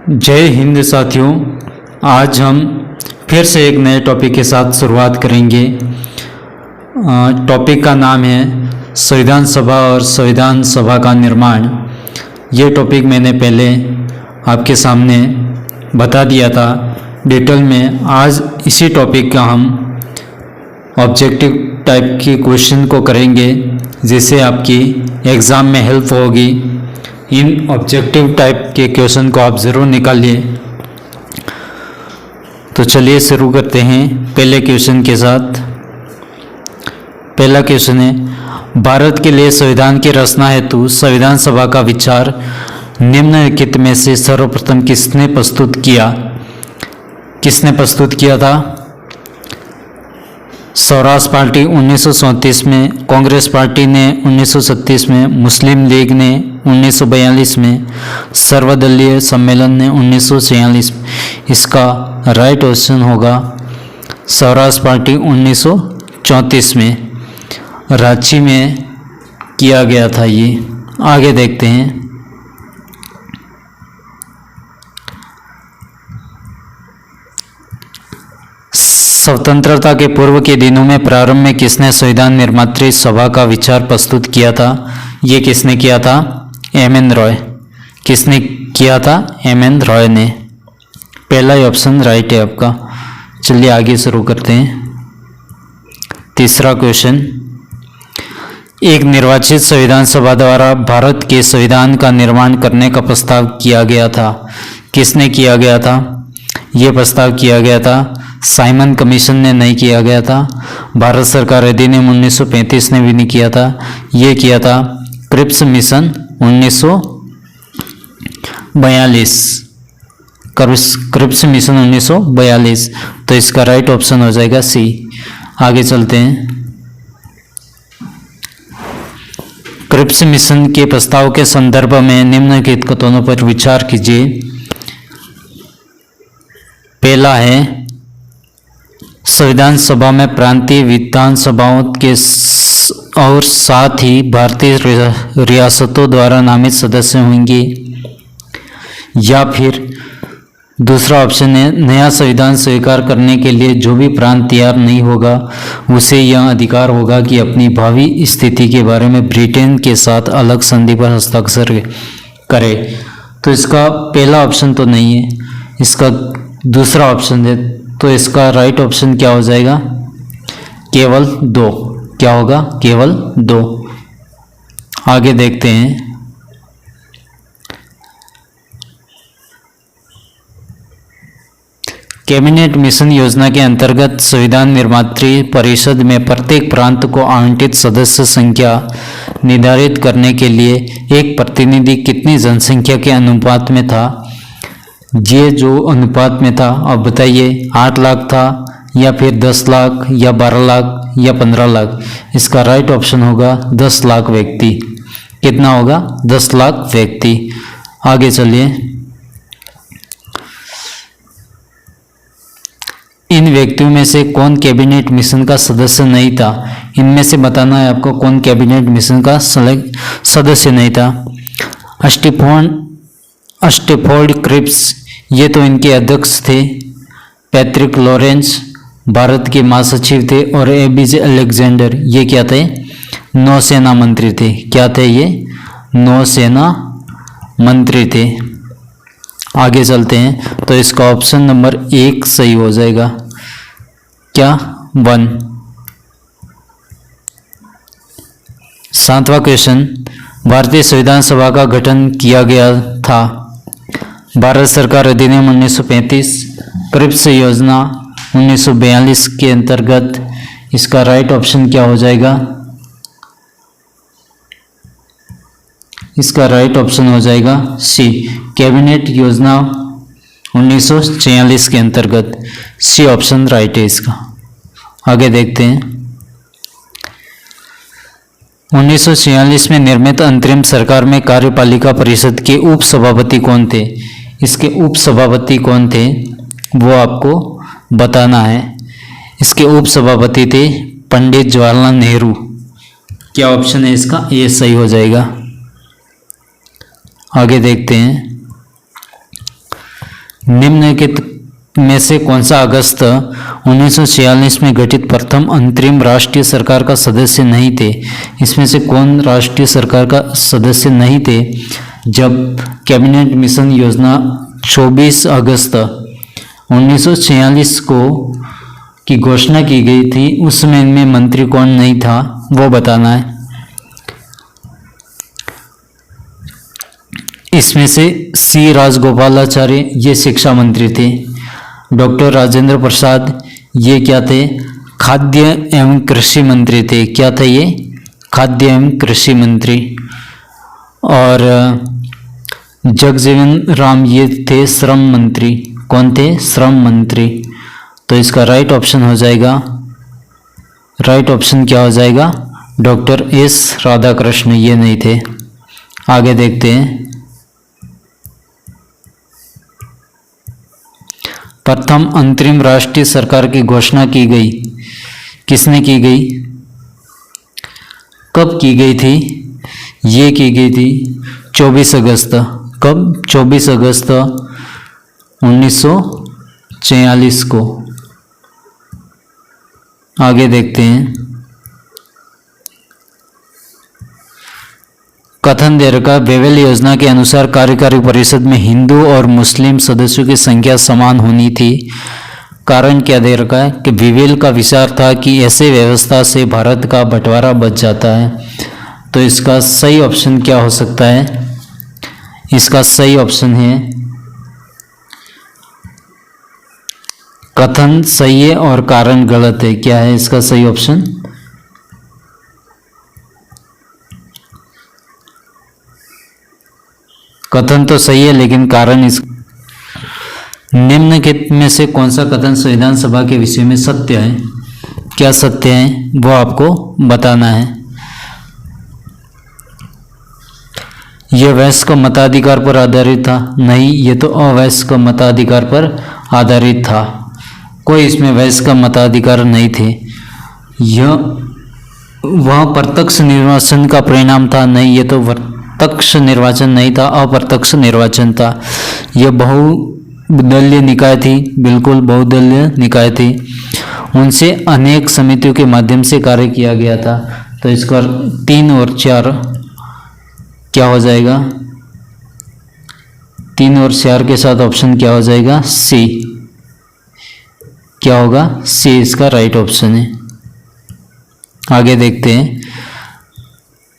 जय हिंद साथियों। आज हम फिर से एक नए टॉपिक के साथ शुरुआत करेंगे। टॉपिक का नाम है संविधान सभा और संविधान सभा का निर्माण। ये टॉपिक मैंने पहले आपके सामने बता दिया था डिटेल में। आज इसी टॉपिक का हम ऑब्जेक्टिव टाइप के क्वेश्चन को करेंगे जिससे आपकी एग्ज़ाम में हेल्प होगी। इन ऑब्जेक्टिव टाइप के क्वेश्चन को आप ज़रूर निकालिए। तो चलिए शुरू करते हैं पहले क्वेश्चन के साथ। पहला क्वेश्चन है, भारत के लिए संविधान की रचना हेतु संविधान सभा का विचार निम्नलिखित में से सर्वप्रथम किसने प्रस्तुत किया? किसने प्रस्तुत किया था? स्वराज पार्टी 1937 में, कांग्रेस पार्टी ने 1937 में, मुस्लिम लीग ने 1942 में, सर्वदलीय सम्मेलन ने 1946 में। इसका राइट ऑप्शन होगा स्वराज पार्टी 1934 में, रांची में किया गया था ये। आगे देखते हैं। स्वतंत्रता के पूर्व के दिनों में प्रारंभ में किसने संविधान निर्मात्री सभा का विचार प्रस्तुत किया था? ये किसने किया था? एम.एन. रॉय। किसने किया था? एम.एन. रॉय ने। पहला ही ऑप्शन राइट है आपका। चलिए आगे शुरू करते हैं। तीसरा क्वेश्चन, एक निर्वाचित संविधान सभा द्वारा भारत के संविधान का निर्माण करने का प्रस्ताव किया गया था। किसने किया गया था? ये प्रस्ताव किया गया था साइमन कमीशन ने नहीं किया गया था। भारत सरकार अधिनियम 1935 ने भी नहीं किया था। ये किया था क्रिप्स मिशन 1942। Cripps mission 1942। तो इसका राइट ऑप्शन हो जाएगा सी। आगे चलते हैं। क्रिप्स मिशन के प्रस्ताव के संदर्भ में निम्नलिखित कथनों पर विचार कीजिए। पहला है, संविधान सभा में प्रांतीय विधानसभाओं के और साथ ही भारतीय रियासतों द्वारा नामित सदस्य होंगे। या फिर दूसरा ऑप्शन है, नया संविधान स्वीकार करने के लिए जो भी प्रांत तैयार नहीं होगा उसे यह अधिकार होगा कि अपनी भावी स्थिति के बारे में ब्रिटेन के साथ अलग संधि पर हस्ताक्षर करे। तो इसका पहला ऑप्शन तो नहीं है, इसका दूसरा ऑप्शन है। तो इसका राइट ऑप्शन क्या हो जाएगा? केवल 2। क्या होगा? केवल 2। आगे देखते हैं। कैबिनेट मिशन योजना के अंतर्गत संविधान निर्मात्री परिषद में प्रत्येक प्रांत को आवंटित सदस्य संख्या निर्धारित करने के लिए एक प्रतिनिधि कितनी जनसंख्या के अनुपात में था? ये जो अनुपात में था, अब बताइए 8 लाख था या फिर 10 लाख या 12 लाख या 15 लाख? इसका राइट ऑप्शन होगा 10 लाख व्यक्ति। कितना होगा? 10 लाख व्यक्ति। आगे चलिए। इन व्यक्तियों में से कौन कैबिनेट मिशन का सदस्य नहीं था? इनमें से बताना है आपको कौन कैबिनेट मिशन का सदस्य नहीं था। स्टैफोर्ड क्रिप्स, ये तो इनके अध्यक्ष थे। पैट्रिक लॉरेंस भारत के महासचिव थे। और एबीजे अलेक्जेंडर, ये क्या थे? नौसेना मंत्री थे। क्या थे ये? नौसेना मंत्री थे। आगे चलते हैं। तो इसका ऑप्शन नंबर 1 सही हो जाएगा। क्या? 1। 7वां क्वेश्चन, भारतीय संविधान सभा का गठन किया गया था। भारत सरकार अधिनियम 1935, क्रिप्स योजना 1942 के अंतर्गत। इसका राइट ऑप्शन क्या हो जाएगा? इसका राइट ऑप्शन हो जाएगा सी, कैबिनेट योजना 1946 के अंतर्गत। सी ऑप्शन राइट है इसका। आगे देखते हैं। 1946 में निर्मित अंतरिम सरकार में कार्यपालिका परिषद के उप सभापति कौन थे? इसके उप सभापति कौन थे वो आपको बताना है। इसके उप सभापति थे पंडित जवाहरलाल नेहरू। क्या ऑप्शन है इसका? ये सही हो जाएगा। आगे देखते हैं। निम्नलिखित में से कौन सा अगस्त 1946 में गठित प्रथम अंतरिम राष्ट्रीय सरकार का सदस्य नहीं थे? इसमें से कौन राष्ट्रीय सरकार का सदस्य नहीं थे जब कैबिनेट मिशन योजना 24 अगस्त 1946 को की घोषणा की गई थी? उस समय इनमें मंत्री कौन नहीं था वो बताना है। इसमें से सी राजगोपालाचारी ये शिक्षा मंत्री थे। डॉक्टर राजेंद्र प्रसाद ये क्या थे? खाद्य एवं कृषि मंत्री थे। क्या थे ये? खाद्य एवं कृषि मंत्री। और जगजीवन राम ये थे श्रम मंत्री। कौन थे? श्रम मंत्री। तो इसका राइट ऑप्शन हो जाएगा, राइट ऑप्शन क्या हो जाएगा? डॉक्टर एस राधाकृष्ण ये नहीं थे। आगे देखते हैं। प्रथम अंतरिम राष्ट्रीय सरकार की घोषणा की गई, किसने की गई? कब की गई थी? ये की गई थी 24 अगस्त। कब? 24 अगस्त 1946 को। आगे देखते हैं। कथन दे रखा, वेवेल योजना के अनुसार कार्यकारी परिषद में हिंदू और मुस्लिम सदस्यों की संख्या समान होनी थी। कारण क्या दे रखा है कि वेवेल का विचार था कि ऐसे व्यवस्था से भारत का बंटवारा बच जाता है। तो इसका सही ऑप्शन क्या हो सकता है? इसका सही ऑप्शन है, कथन सही है और कारण गलत है। क्या है इसका सही ऑप्शन? कथन तो सही है लेकिन कारण इस निम्नलिखित में से कौन सा कथन संविधान सभा के विषय में सत्य है? क्या सत्य है वो आपको बताना है। यह वयस्क मताधिकार पर आधारित था। नहीं, ये तो अवयस्क मताधिकार पर आधारित था। कोई इसमें वयस्क मताधिकार नहीं थे। यह वह प्रत्यक्ष निर्वाचन का परिणाम था। नहीं, ये तो प्रत्यक्ष निर्वाचन नहीं था, अप्रत्यक्ष निर्वाचन था। यह बहुदलीय निकाय थी, बिल्कुल बहुदलीय निकाय थी। उनसे अनेक समितियों के माध्यम से कार्य किया गया था। तो इसका 3 और 4 क्या हो जाएगा? 3 और 4 के साथ ऑप्शन क्या हो जाएगा? सी। क्या होगा? सी इसका राइट ऑप्शन है। आगे देखते हैं।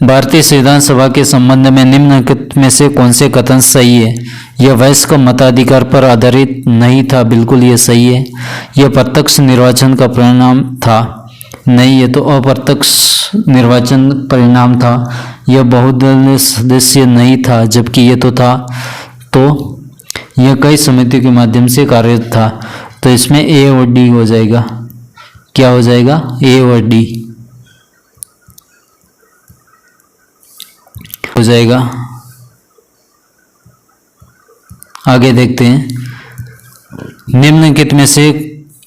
भारतीय संविधान सभा के संबंध में निम्नलिखित में से कौन से कथन सही है? यह वयस्क मताधिकार पर आधारित नहीं था, बिल्कुल ये सही है। यह प्रत्यक्ष निर्वाचन का परिणाम था। नहीं, ये तो अप्रत्यक्ष निर्वाचन परिणाम था। यह बहुदलीय सदस्य नहीं था, जबकि ये तो था। तो यह कई समितियों के माध्यम से कार्यरत था। तो इसमें ए और डी हो जाएगा। क्या हो जाएगा? ए और डी हो जाएगा। आगे देखते हैं। निम्नलिखित में से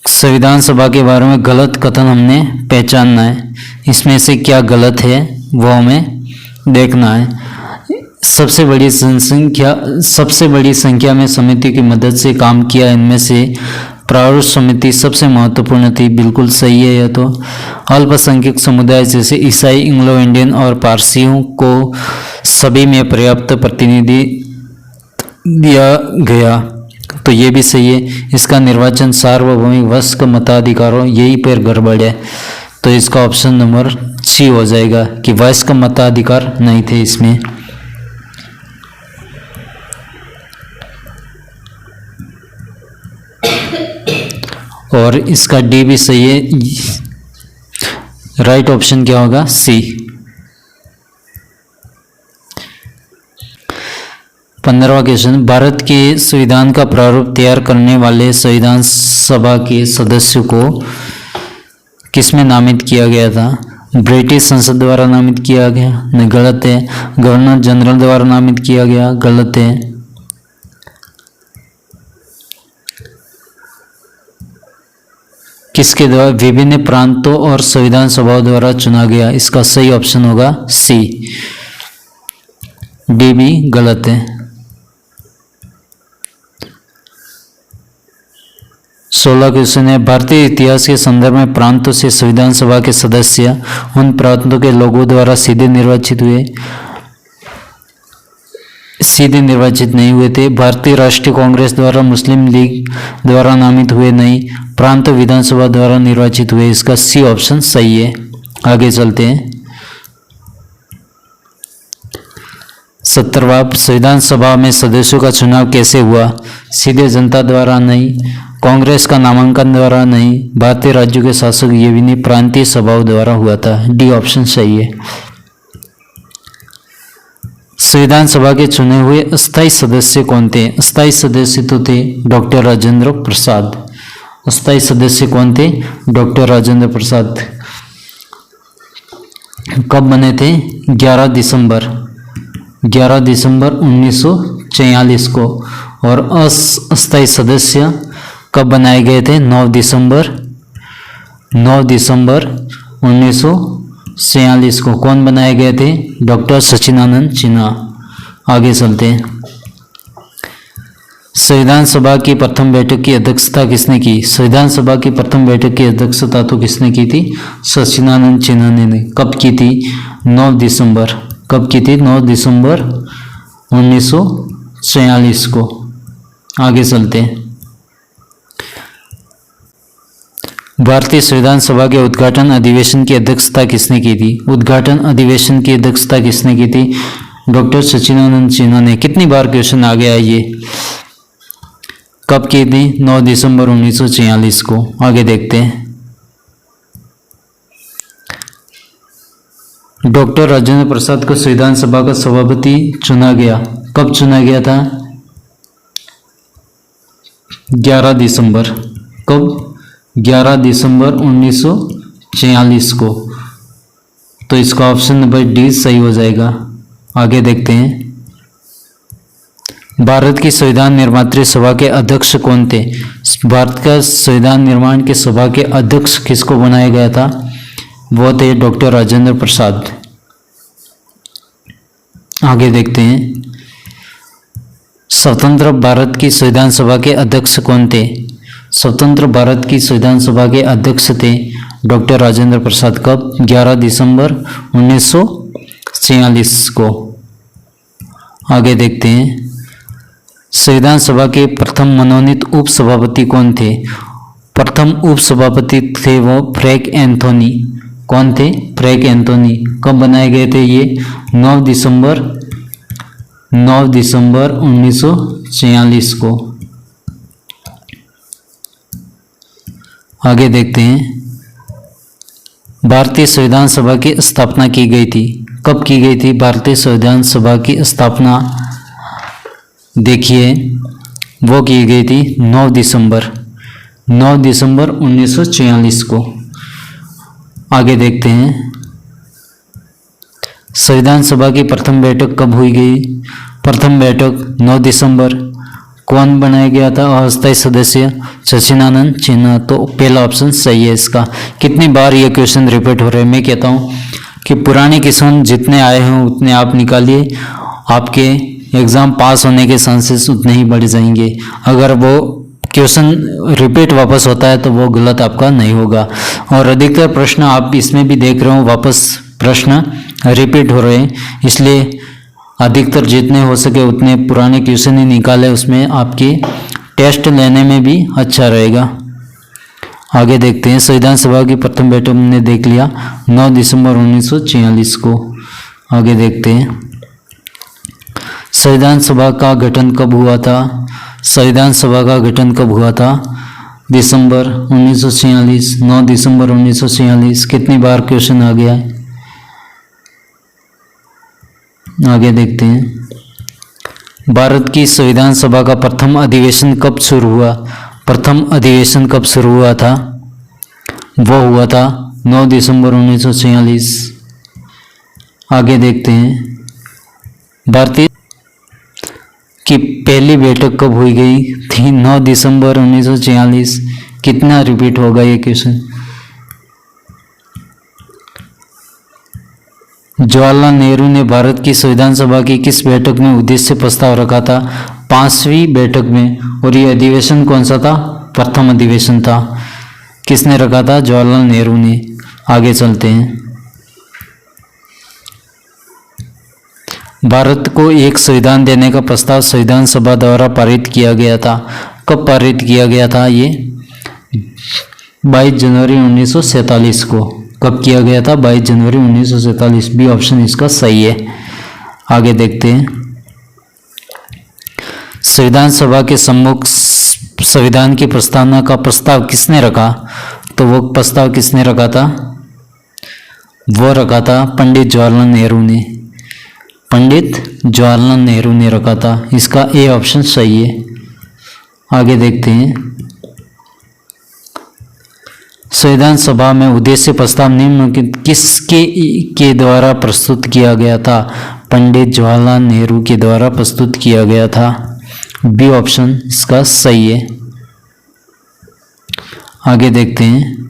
संविधान सभा के बारे में गलत कथन हमने पहचानना है। इसमें से क्या गलत है वो हमें देखना है। सबसे बड़ी संख्या में समिति की मदद से काम किया। इनमें से प्रारूप समिति सबसे महत्वपूर्ण थी, बिल्कुल सही है यह तो। अल्पसंख्यक समुदाय जैसे ईसाई, इंग्लो इंडियन और पारसियों को सभी में पर्याप्त प्रतिनिधि दिया गया, तो ये भी सही है। इसका निर्वाचन सार्वभौमिक वयस्क मताधिकारों, यही पर गड़बड़ है। तो इसका ऑप्शन नंबर सी हो जाएगा कि वयस्क मताधिकार नहीं थे इसमें। और इसका डी भी सही है। राइट ऑप्शन क्या होगा? सी। 15वां क्वेश्चन, भारत के संविधान का प्रारूप तैयार करने वाले संविधान सभा के सदस्यों को किसमें नामित किया गया था? ब्रिटिश संसद द्वारा नामित किया गया? नहीं, गलत है। गवर्नर जनरल द्वारा नामित किया गया? गलत है। किसके द्वारा? विभिन्न प्रांतों और संविधान सभाओं द्वारा चुना गया। इसका सही ऑप्शन होगा सी। डी भी गलत है। 16 क्वेश्चन है, भारतीय इतिहास के संदर्भ में प्रांतों से संविधान सभा के सदस्य उन प्रांतों के लोगों द्वारा सीधे निर्वाचित नहीं हुए थे। भारतीय राष्ट्रीय कांग्रेस द्वारा, मुस्लिम लीग द्वारा नामित हुए नहीं, प्रांत विधानसभा द्वारा निर्वाचित हुए। इसका सी ऑप्शन सही है। आगे चलते हैं। 17वां, संविधान सभा में सदस्यों का चुनाव कैसे हुआ? सीधे जनता द्वारा नहीं, कांग्रेस का नामांकन द्वारा नहीं, भारतीय राज्यों के शासक ये भी नहीं, प्रांतीय सभाओं द्वारा हुआ था। डी ऑप्शन सही है। संविधान सभा के चुने हुए अस्थायी सदस्य कौन थे? अस्थायी सदस्य तो थे डॉक्टर राजेंद्र प्रसाद। अस्थायी सदस्य कौन थे? डॉक्टर राजेंद्र प्रसाद। कब बने थे? 11 दिसंबर 1946 को। और अस्थायी सदस्य कब बनाए गए थे? 9 दिसंबर 1946 को। कौन बनाए गए थे? डॉक्टर सचिदानंद सिन्हा। आगे चलते हैं। संविधान सभा की प्रथम बैठक की अध्यक्षता किसने की? संविधान सभा की प्रथम बैठक की अध्यक्षता तो किसने की थी? सचिदानंद सिन्हा ने। कब की थी? 9 दिसंबर। कब की थी? 9 दिसंबर 1946 को। आगे चलते हैं। भारतीय संविधान सभा के उद्घाटन अधिवेशन की अध्यक्षता किसने की थी? उद्घाटन अधिवेशन की अध्यक्षता किसने की थी? डॉक्टर सचिदानंद सिन्हा ने। कितनी बार क्वेश्चन आ गया ये? कब की थी? 9 दिसंबर 1946 को। आगे देखते हैं। डॉक्टर राजेंद्र प्रसाद को संविधान सभा का सभापति चुना गया। कब चुना गया था? 11 दिसंबर। कब? 11 दिसंबर 1946 को। तो इसका ऑप्शन नंबर डी सही हो जाएगा। आगे देखते हैं। भारत की संविधान निर्मात्री सभा के अध्यक्ष कौन थे? भारत का संविधान निर्माण के सभा के अध्यक्ष किसको बनाया गया था? वो थे डॉक्टर राजेंद्र प्रसाद। आगे देखते हैं। स्वतंत्र भारत की संविधान सभा के अध्यक्ष कौन थे? स्वतंत्र भारत की संविधान सभा के अध्यक्ष थे डॉक्टर राजेंद्र प्रसाद। कब? 11 दिसंबर 1946 को। आगे देखते हैं। संविधान सभा के प्रथम मनोनीत उपसभापति कौन थे? प्रथम उपसभापति थे वो फ्रैंक एंथोनी। कौन थे? Frank Anthony. कब बनाए गए थे ये? 9 दिसंबर 1946 को। आगे देखते हैं। भारतीय संविधान सभा की स्थापना की गई थी। कब की गई थी भारतीय संविधान सभा की स्थापना? देखिए, वो की गई थी 9 दिसंबर 1946 को। आगे देखते हैं। संविधान सभा की प्रथम बैठक कब हुई गई? प्रथम बैठक 9 दिसंबर। कौन बनाया गया था अस्थायी सदस्य? सचिदानंद सिन्हा। तो पहला ऑप्शन सही है इसका। कितनी बार ये क्वेश्चन रिपीट हो रहे हैं? मैं कहता हूँ कि पुराने क्वेश्चन जितने आए हैं उतने आप निकालिए, आपके एग्ज़ाम पास होने के चांसेस उतने ही बढ़ जाएंगे। अगर वो क्वेश्चन रिपीट वापस होता है तो वो गलत आपका नहीं होगा। और अधिकतर प्रश्न आप इसमें भी देख रहे हो वापस प्रश्न रिपीट हो रहे हैं, इसलिए अधिकतर जितने हो सके उतने पुराने क्वेश्चन ही निकाले, उसमें आपके टेस्ट लेने में भी अच्छा रहेगा। आगे देखते हैं। संविधान सभा की प्रथम बैठक हमने देख लिया 9 दिसंबर 1946 को। आगे देखते हैं। संविधान सभा का गठन कब हुआ था? संविधान सभा का गठन कब हुआ था? दिसंबर 1946। 9 दिसंबर 1946। कितनी बार क्वेश्चन आ गया है? आगे देखते हैं। भारत की संविधान सभा का प्रथम अधिवेशन कब शुरू हुआ? प्रथम अधिवेशन कब शुरू हुआ था? वो हुआ था 9 दिसंबर 1946। आगे देखते हैं। भारतीय की पहली बैठक कब हुई गई थी? 9 दिसंबर 1946। कितना रिपीट होगा ये क्वेश्चन? जवाहरलाल नेहरू ने भारत की संविधान सभा की किस बैठक में उद्देश्य प्रस्ताव रखा था? 5वीं बैठक में। और ये अधिवेशन कौन सा था? प्रथम अधिवेशन था, किसने रखा था? जवाहरलाल नेहरू ने। आगे चलते हैं। भारत को एक संविधान देने का प्रस्ताव संविधान सभा द्वारा पारित किया गया था। कब पारित किया गया था? ये 22 जनवरी 1947 को। कब किया गया था? 22 जनवरी 1947। बी ऑप्शन इसका सही है। आगे देखते हैं। संविधान सभा के सम्मुख संविधान की प्रस्तावना का प्रस्ताव किसने रखा? तो वो प्रस्ताव किसने रखा था? वो रखा था पंडित जवाहरलाल नेहरू ने। पंडित जवाहरलाल नेहरू ने रखा था। इसका ए ऑप्शन सही है। आगे देखते हैं। संविधान सभा में उद्देश्य प्रस्ताव निम्नलिखित किसके के द्वारा प्रस्तुत किया गया था? पंडित जवाहरलाल नेहरू के द्वारा प्रस्तुत किया गया था। बी ऑप्शन इसका सही है। आगे देखते हैं।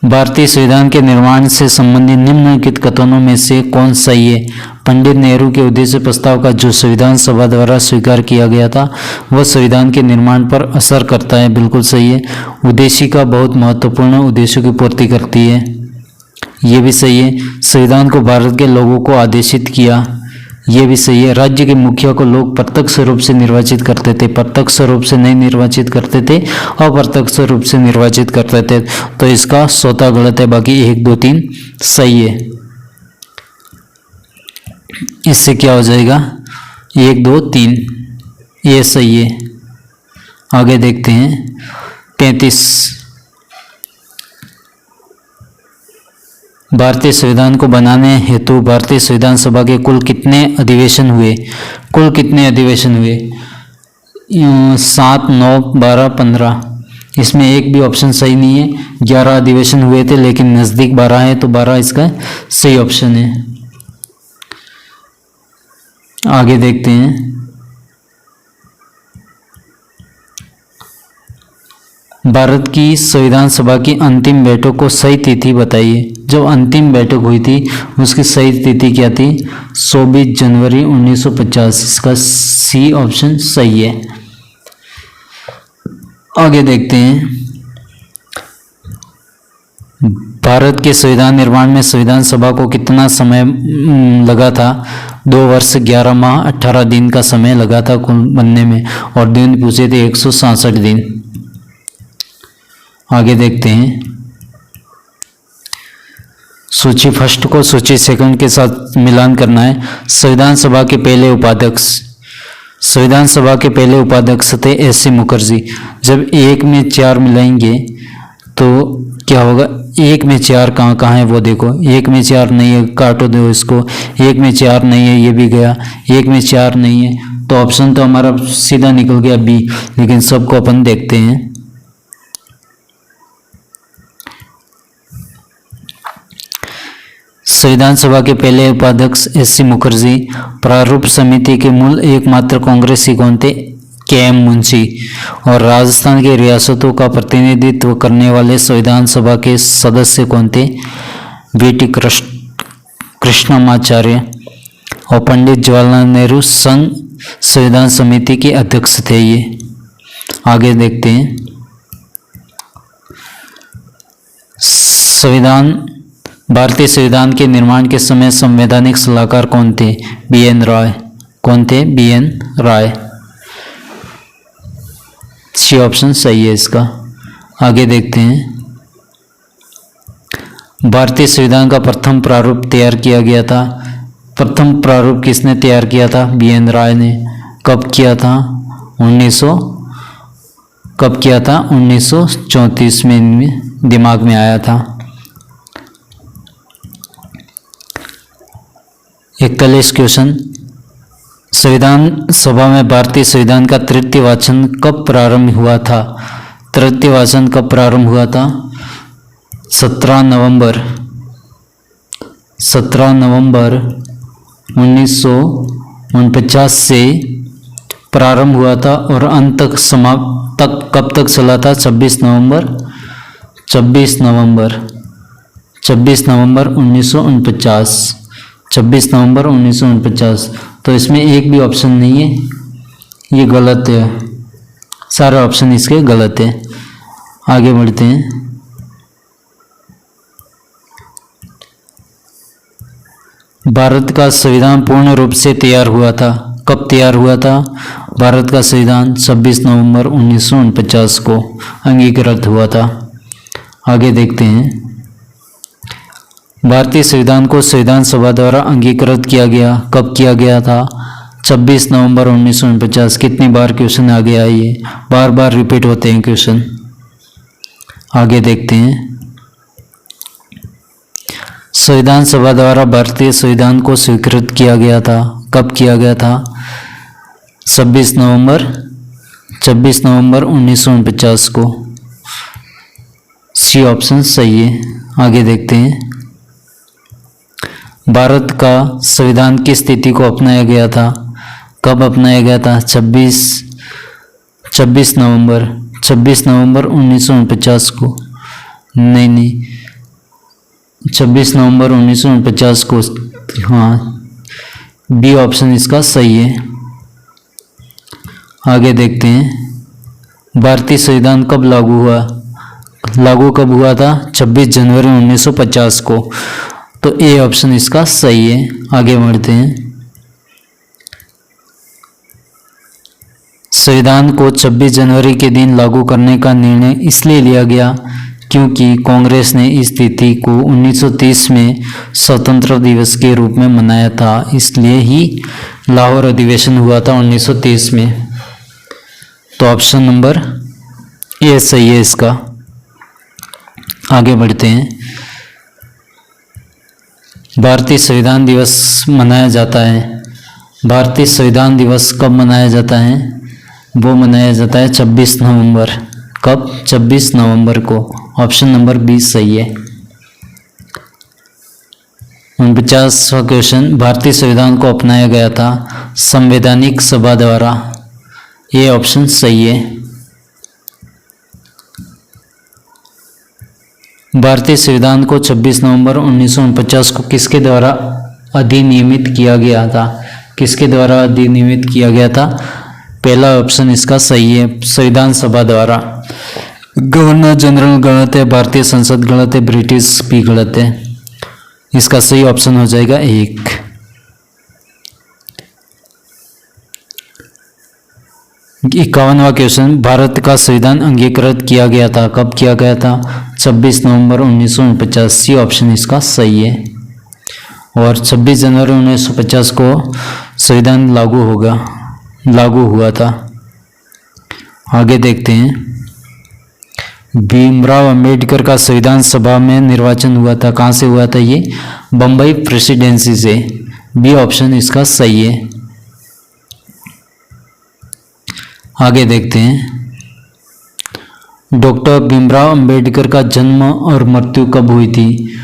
भारतीय संविधान के निर्माण से संबंधित निम्नलिखित कथनों में से कौन सही है? पंडित नेहरू के उद्देश्य प्रस्ताव का जो संविधान सभा द्वारा स्वीकार किया गया था वह संविधान के निर्माण पर असर करता है। बिल्कुल सही है। उद्देशिका बहुत महत्वपूर्ण उद्देश्यों की पूर्ति करती है। ये भी सही है। संविधान को भारत के लोगों को आदेशित किया। ये भी सही है। राज्य के मुखिया को लोग प्रत्यक्ष रूप से निर्वाचित करते थे। प्रत्यक्ष रूप से नहीं निर्वाचित करते थे, अप्रत्यक्ष रूप से निर्वाचित करते थे। तो इसका स्वतः गलत है। बाकी 1, 2, 3 सही है। इससे क्या हो जाएगा? 1, 2, 3 ये सही है। आगे देखते हैं। 35 भारतीय संविधान को बनाने हेतु भारतीय संविधान सभा के कुल कितने अधिवेशन हुए? कुल कितने अधिवेशन हुए? 7, 9, 12, 15। इसमें एक भी ऑप्शन सही नहीं है। 11 अधिवेशन हुए थे, लेकिन नज़दीक 12 है, तो 12 इसका सही ऑप्शन है। आगे देखते हैं। भारत की संविधान सभा की अंतिम बैठक को सही तिथि बताइए। जो अंतिम बैठक हुई थी उसकी सही तिथि क्या थी? 24 जनवरी 1950। इसका सी ऑप्शन सही है। आगे देखते हैं। भारत के संविधान निर्माण में संविधान सभा को कितना समय लगा था? 2 वर्ष 11 माह 18 दिन का समय लगा था कुल बनने में, और दिन पूछे थे 167 दिन। आगे देखते हैं। सूची फर्स्ट को सूची सेकंड के साथ मिलान करना है। संविधान सभा के पहले उपाध्यक्ष, संविधान सभा के पहले उपाध्यक्ष थे एस.सी. मुखर्जी। जब 1 में 4 मिलाएंगे तो क्या होगा? 1 में 4 कहाँ कहाँ है वो देखो। 1 में 4 नहीं है, काटो दो इसको। 1 में 4 नहीं है, ये भी गया। 1 में 4 नहीं है, तो ऑप्शन तो हमारा सीधा निकल गया बी। लेकिन सबको अपन देखते हैं। संविधान सभा के पहले उपाध्यक्ष एस.सी. मुखर्जी। प्रारूप समिति के मूल एकमात्र कांग्रेसी कौन थे? के.एम. मुंशी। और राजस्थान की रियासतों का प्रतिनिधित्व करने वाले संविधान सभा के सदस्य कौन थे? वी.टी. कृष्णमाचार्य। और पंडित जवाहरलाल नेहरू संघ संविधान समिति के अध्यक्ष थे ये। आगे देखते हैं। भारतीय संविधान के निर्माण के समय संवैधानिक सलाहकार कौन थे? बी.एन. राय। कौन थे? बी.एन. राय। सी ऑप्शन सही है इसका। आगे देखते हैं। भारतीय संविधान का प्रथम प्रारूप तैयार किया गया था। प्रथम प्रारूप किसने तैयार किया था? बी.एन. राय ने। कब किया था? 1934 में दिमाग में आया था। 41 क्वेश्चन। संविधान सभा में भारतीय संविधान का तृतीय वाचन कब प्रारंभ हुआ था? तृतीय वाचन कब प्रारंभ हुआ था? 17 नवंबर 1949 से प्रारंभ हुआ था और अंत तक समाप्त तक कब तक चला था? 26 नवंबर 1949। 26 नवंबर 1949। तो इसमें एक भी ऑप्शन नहीं है, ये गलत है। सारे ऑप्शन इसके गलत है। आगे बढ़ते हैं। भारत का संविधान पूर्ण रूप से तैयार हुआ था। कब तैयार हुआ था? भारत का संविधान 26 नवंबर 1949 को अंगीकृत हुआ था। आगे देखते हैं। भारतीय संविधान को संविधान सभा द्वारा अंगीकृत किया गया। कब किया गया था? 26 नवंबर 1949। कितनी बार क्वेश्चन आ गया है ये, बार बार रिपीट होते हैं क्वेश्चन। आगे देखते हैं। संविधान सभा द्वारा भारतीय संविधान को स्वीकृत किया गया था। कब किया गया था? 26 नवंबर 1949 को। सी ऑप्शन सही है। आगे देखते हैं। भारत का संविधान किस तिथि को अपनाया गया था? कब अपनाया गया था? 26 नवंबर 1949 को। नहीं, 26 नवंबर 1949 को। हाँ, बी ऑप्शन इसका सही है। आगे देखते हैं। भारतीय संविधान कब लागू हुआ? लागू कब हुआ था? 26 जनवरी 1950 को। तो ए ऑप्शन इसका सही है। आगे बढ़ते हैं। संविधान को 26 जनवरी के दिन लागू करने का निर्णय इसलिए लिया गया क्योंकि कांग्रेस ने इस तिथि को 1930 में स्वतंत्रता दिवस के रूप में मनाया था, इसलिए ही लाहौर अधिवेशन हुआ था 1930 में। तो ऑप्शन नंबर ए सही है इसका। आगे बढ़ते हैं। भारतीय संविधान दिवस मनाया जाता है। भारतीय संविधान दिवस कब मनाया जाता है? वो मनाया जाता है 26 नवंबर। कब? 26 नवंबर को। ऑप्शन नंबर बी सही है। 49वां क्वेश्चन। भारतीय संविधान को अपनाया गया था संवैधानिक सभा द्वारा। ये ऑप्शन सही है। भारतीय संविधान को 26 नवंबर 1949 को किसके द्वारा अधिनियमित किया गया था? किसके द्वारा अधिनियमित किया गया था? पहला ऑप्शन इसका सही है, संविधान सभा द्वारा। गवर्नर जनरल गलत है, भारतीय संसद गलत है, ब्रिटिश भी गलत है। इसका सही ऑप्शन हो जाएगा 1। इक्यावनवां क्वेश्चन। भारत का संविधान अंगीकृत किया गया था। कब किया गया था? 26 नवंबर 1949। सी ऑप्शन इसका सही है। और 26 जनवरी 1950 को संविधान लागू हुआ था। आगे देखते हैं। भीमराव अंबेडकर का संविधान सभा में निर्वाचन हुआ था। कहाँ से हुआ था ये? बम्बई प्रेसिडेंसी से। बी ऑप्शन इसका सही है। आगे देखते हैं। डॉक्टर भीमराव अंबेडकर का जन्म और मृत्यु कब हुई थी?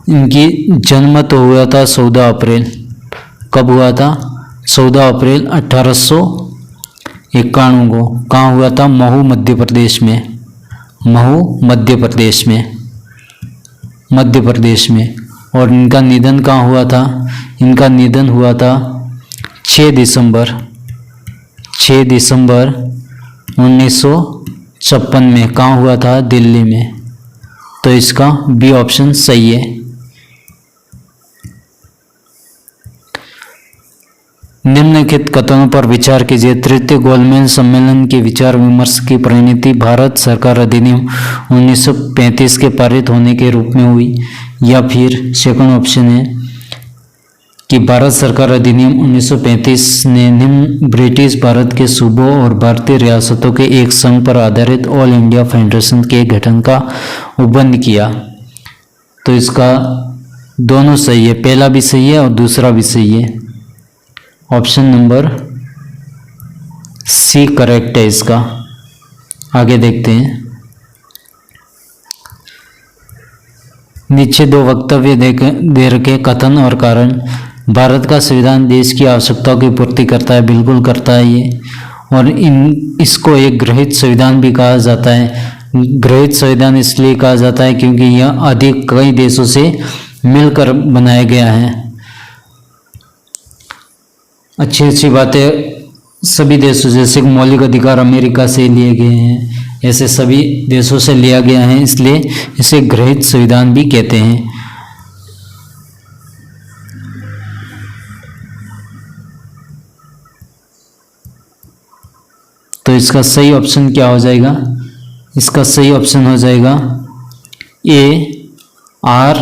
इनकी जन्म तो हुआ था 14 अप्रैल। कब हुआ था? 14 अप्रैल 1891 को। कहाँ हुआ था? महू मध्य प्रदेश में। महू मध्य प्रदेश में। और इनका निधन कहाँ हुआ था? इनका निधन हुआ था 6 दिसंबर 1956 में। कहाँ हुआ था? दिल्ली में। तो इसका बी ऑप्शन सही है। निम्नलिखित कथनों पर विचार कीजिए। तृतीय गोलमेज सम्मेलन के विचार विमर्श की परिणति भारत सरकार अधिनियम 1935 के पारित होने के रूप में हुई, या फिर सेकंड ऑप्शन है कि भारत सरकार अधिनियम 1935 ने निम्न ब्रिटिश भारत के सूबों और भारतीय रियासतों के एक संघ पर आधारित ऑल इंडिया फेडरेशन के गठन का उपबंध किया। तो इसका दोनों सही है, पहला भी सही है और दूसरा भी सही है। ऑप्शन नंबर सी करेक्ट है इसका। आगे देखते हैं। नीचे दो वक्तव्य दे रखे, कथन और कारण। भारत का संविधान देश की आवश्यकताओं की पूर्ति करता है। बिल्कुल करता है ये। और इसको एक गृहीत संविधान भी कहा जाता है। गृहीत संविधान इसलिए कहा जाता है क्योंकि यह अधिक कई देशों से मिलकर बनाया गया है। अच्छी अच्छी बातें सभी देशों जैसे कि मौलिक अधिकार अमेरिका से लिए गए हैं, ऐसे सभी देशों से लिया गया है, इसलिए इसे गृहीत संविधान भी कहते हैं। तो इसका सही ऑप्शन क्या हो जाएगा? इसका सही ऑप्शन हो जाएगा ए आर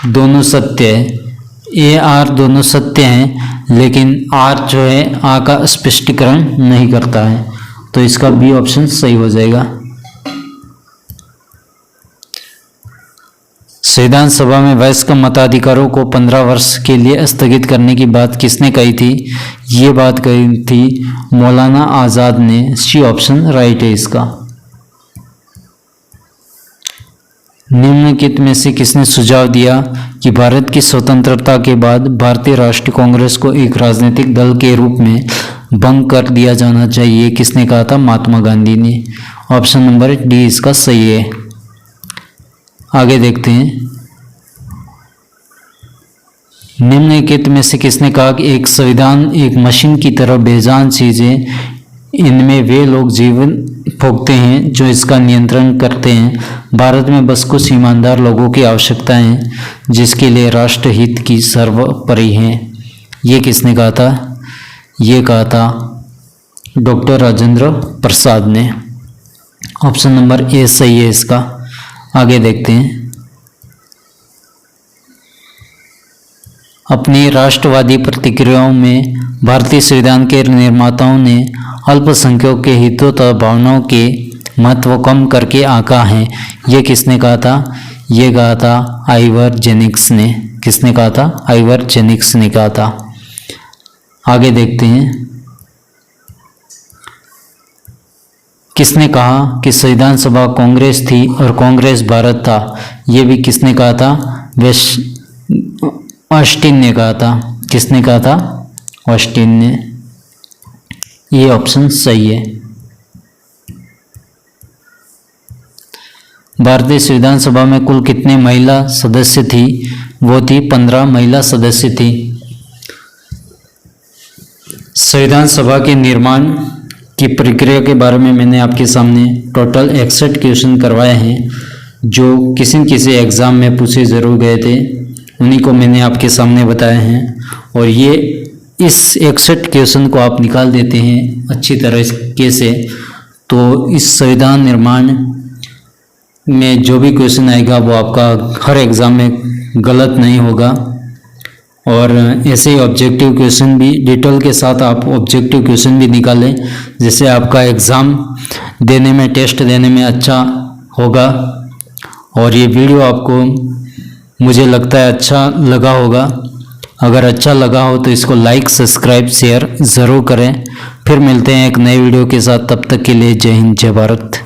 दोनों सत्य है। ए आर दोनों सत्य हैं, लेकिन आर जो है आ का स्पष्टीकरण नहीं करता है, तो इसका बी ऑप्शन सही हो जाएगा। संविधान सभा में वयस्क मताधिकारों को 15 वर्ष के लिए स्थगित करने की बात किसने कही थी? ये बात कही थी मौलाना आज़ाद ने। सी ऑप्शन राइट है इसका। निम्नलिखित में से किसने सुझाव दिया कि भारत की स्वतंत्रता के बाद भारतीय राष्ट्रीय कांग्रेस को एक राजनीतिक दल के रूप में भंग कर दिया जाना चाहिए? किसने कहा था? महात्मा गांधी ने। ऑप्शन नंबर डी इसका सही है। आगे देखते हैं। निम्नलिखित में से किसने कहा कि एक संविधान एक मशीन की तरह बेजान चीज है, इनमें वे लोग जीवन भोगते हैं जो इसका नियंत्रण करते हैं। भारत में बस कुछ ईमानदार लोगों की आवश्यकता है जिसके लिए राष्ट्र हित की सर्वोपरि है। ये किसने कहा था? ये कहा था डॉक्टर राजेंद्र प्रसाद ने। ऑप्शन नंबर ए सही है इसका। आगे देखते हैं। अपनी राष्ट्रवादी प्रतिक्रियाओं में भारतीय संविधान के निर्माताओं ने अल्पसंख्यकों के हितों तथा भावनाओं के महत्व को कम करके आंका है। ये किसने कहा था? ये कहा था आइवर जेनिक्स ने। किसने कहा था? आइवर जेनिक्स ने कहा था। आगे देखते हैं। किसने कहा कि संविधान सभा कांग्रेस थी और कांग्रेस भारत था? ये भी किसने कहा था? ऑस्टिन ने कहा था। किसने कहा था? ऑस्टिन ने। ये ऑप्शन सही है। भारतीय संविधान सभा में कुल कितने महिला सदस्य थी? वो थी 15 महिला सदस्य थी। संविधान सभा के निर्माण की प्रक्रिया के बारे में मैंने आपके सामने टोटल 61 क्वेश्चन करवाए हैं, जो किसी न किसी एग्ज़ाम में पूछे ज़रूर गए थे, उन्हीं को मैंने आपके सामने बताए हैं। और ये इस 61 क्वेश्चन को आप निकाल देते हैं अच्छी तरीके से, तो इस संविधान निर्माण में जो भी क्वेश्चन आएगा वो आपका हर एग्ज़ाम में गलत नहीं होगा। और ऐसे ही ऑब्जेक्टिव क्वेश्चन भी डिटेल के साथ आप ऑब्जेक्टिव क्वेश्चन भी निकालें, जिससे आपका एग्ज़ाम देने में, टेस्ट देने में अच्छा होगा। और ये वीडियो आपको मुझे लगता है अच्छा लगा होगा। अगर अच्छा लगा हो तो इसको लाइक, सब्सक्राइब, शेयर ज़रूर करें। फिर मिलते हैं एक नए वीडियो के साथ। तब तक के लिए जय हिंद, जय भारत।